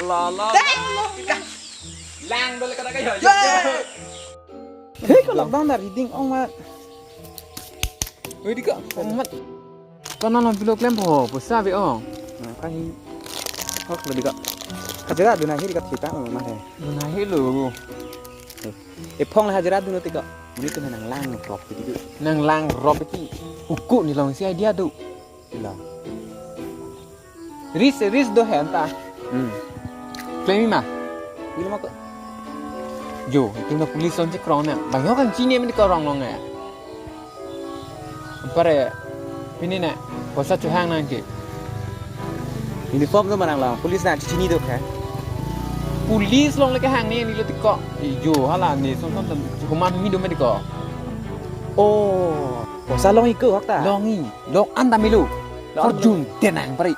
lo lang dulu kata kayak hei kok lockdown dari ding ông mà đi kok mat con non video klem po sao vậy ông cái hoặc là đi kok hajarat dulu nanti dekat kita mah he nah hello phong là hajarat dulu tiga ini tuh nang lang klop gitu nang lang rob itu uku nih long si dia tuh là ris do hen ta klem mah ini mah kok yo itu na polis on cek krong na banyak kan Cina mesti korong long ya pare ini na posa cuhang nanti uniform tuh mana lang polis nak di sini tuh kan polis long lagi hang ni lo tiko yo hala ni son hukuman mi do me tiko oh posa long ikut hoặc ta longi long anta milu forjun tenang pare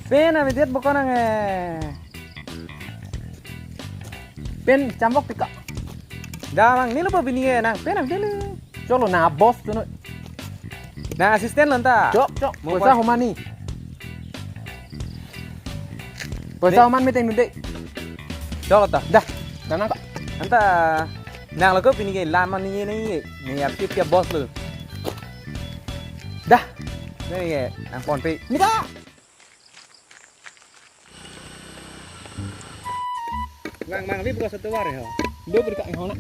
pen abi diet bukan nang pen cambok tiko dah mang ni lupa bini nang pen ang dulu cholo na boss tu nah asisten lanta cok posa hukuman ni posa hukuman mi teng dek cho ta dah nang kok anta nang lo ko bini lama ni ni ap tiap bos lu dah ni nang pon pe ni ka mang vi buka satu war ya do ber ka hona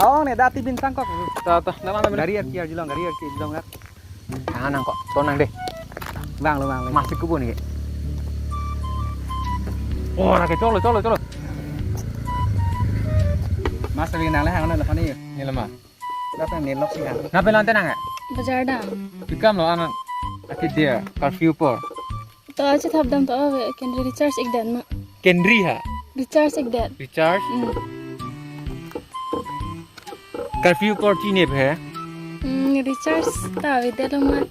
oh ne dati bintang kok ta nang dari arki jilang kan nang kok tonang deh mang lu masih kebun ni oh nak colo mas tapi nang le hang na lepas ni ni lama datang ni lok sih hang ngapain lantai nang बाजार डाम Ikam lo anak akid dia curfew por तो आज थप दम तो आवे can recharge एक दिन में Kendri ha रिचार्ज एक दिन recharge curfew por Cine पे है रिचार्ज तावे दे लो मत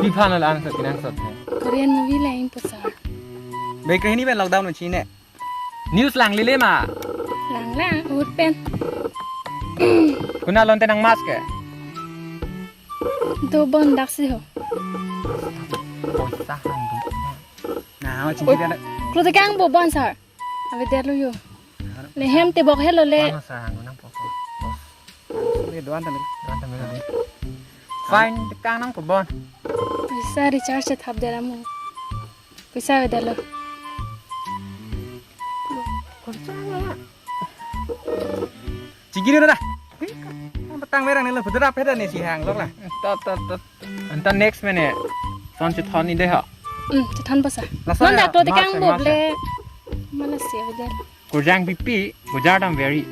भी फाना लान सकते हैं सब है कोरियन मूवी लाइन पसार về cái này bên lockdown là chi nè news lang lile ma लांग लांग उठ pen kuna lonte nang mask है दो बन डाक्सी हो posa hang nào chi đi ra क्लो ते कांग बो बन सर आवे दे लो यो ले हेम ते बक हेलो ले posa hang nang posa đây đoán ta mình dan ta melo fine tekang nang kebon पैसा रिचार्ज से थप दे ला मु पैसा आवे दे लो chỉ gini dah petang merah nih lo betul apa dah nih si hang lok lah ta anta next minute son chu thoni de haจะทันปะสะ Langsung มัน ya? ดักโปรติกัง Mas- บบ mas- เลยมันเสียไปเดล kurjang pipi gujardam very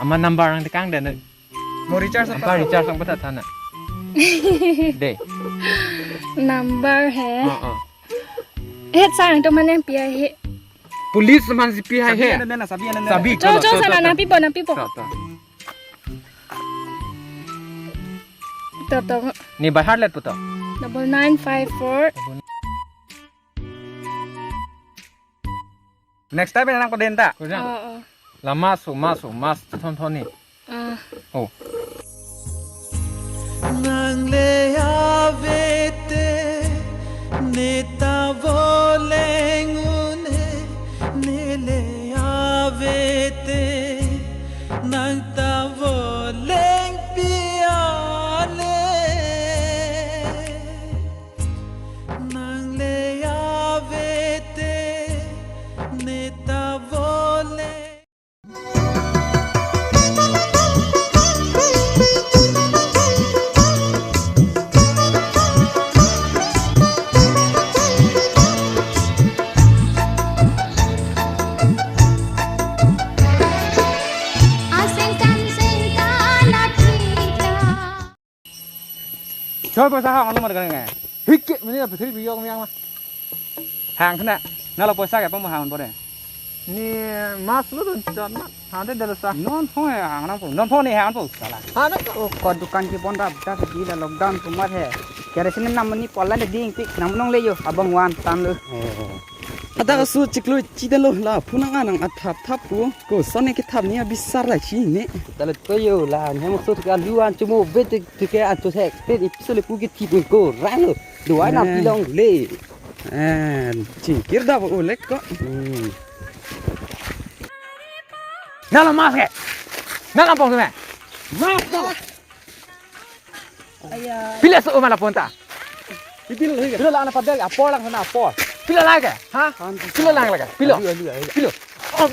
ama number ang tekang dan mau recharge apa recharge sang pata thana de นัมเบอร์แฮ uh เฮ็ดสร้างตัวมันแนมเปียเฮ police man sipi hai he sabi ada sabi โจโจสนานาพี่ปอนาพี่ปอ ta ตัวตัว ni by heart let puto 9954 next time nang ko denta อ๋อ kurjang lama so mas thon thon ni อ่า oh nang le avete neta volengune nele avete nang ta voleng piale nang le avete neta voleng chơi poisa hang lo mà cái này hít mình là phải thấy video không mà hàng thế này nó là poisa cái bông hàng bọn này ni mas lu don chon ma ha de dala sa non thôi hàng non thôi này hàng phụ salah ha de Oh, kau dukan ki pon dah gila lockdown kumat he. Kira sini nam ni pola de ding tik nam nong le yo abang wan tan lu. Ada ka su ciklu cida lo la punang anang athap thap pu ko sone ki thap ni bisar la chi ne. Dalat ko yo la nyam so ka luan chumo vet te ke an to sek te episode pu ki ti ko ran lo duai na pilong le Cingkir dah oleh kok. Nala mas ke? Nala pong tu me? Ayah. Pilih so mana pun tak? Pilih lah anak pada apa lang sana apa. Pilih lagi? Ha? Pilih lagi? Pilih. Pilih. Oh,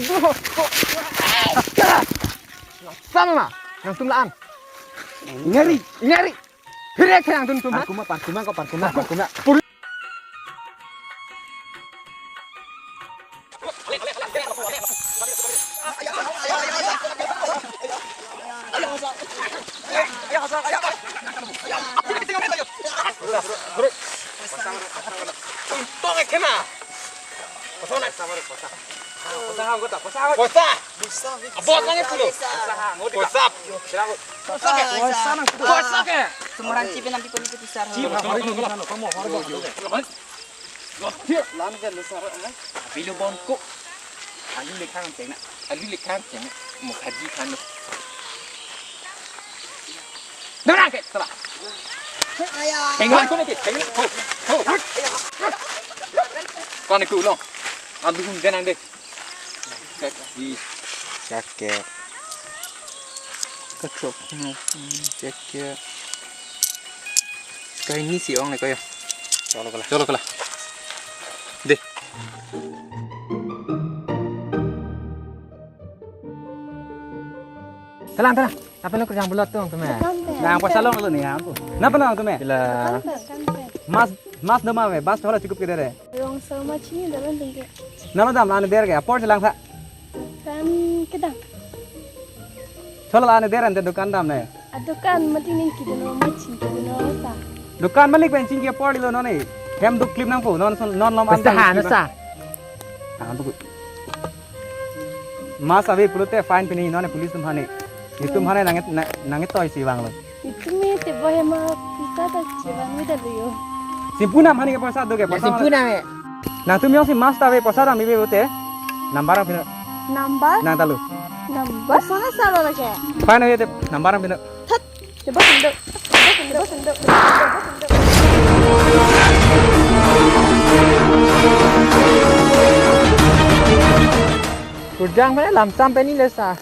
sama mah. Yang tumlaan. Ngeri. Hirek yang tum. Parkuma. Tong kena. Pasang ke? Sumuran cipin nanti kau pisar. Bilo bongko. Ali lekang cengna. Mau haji kan. Nara ke? Salah. Pengen aku ni. Con này cự luôn. Ăn đi cùng ăn đi. Đi. Jacket. Các chụp jacket. Cái ní xì ông này coi. Cho nó coi. Đi. Tenang. Apa lo kerjaan bulat tu teman? Nah, pasal lo ni ha. Napa lang tu me? Bila Mas dama me, bas thola cukup ke dere. Rong sama cini dalam tinggi. Nalo dam lan der ke, port lang tha. Kan kita. Thola lan der ante dukan dam ne. Adukan mati nih kita no macin kita no sa. Dukan malik ben cing ke port lo no ne. Hem duk clip nang pu non lom an. Sederhana sah. Ha tu. Mas ave pulute fine pini no ne police tumhane. Itu mana nangit toy si bang lo. Itu nih tiba hema kita tak ciban kita liyo. Simpuna mani ke pasal do ke pasal. Simpuna me. Nah tu miong si mas tave pasal ram ibe bote. Nambar pina. Number? Nang talu. Number mana salah lagi? Fine ye nambar pina. Tat. Coba sendok. Kurjang mana lam sampai ni lesa.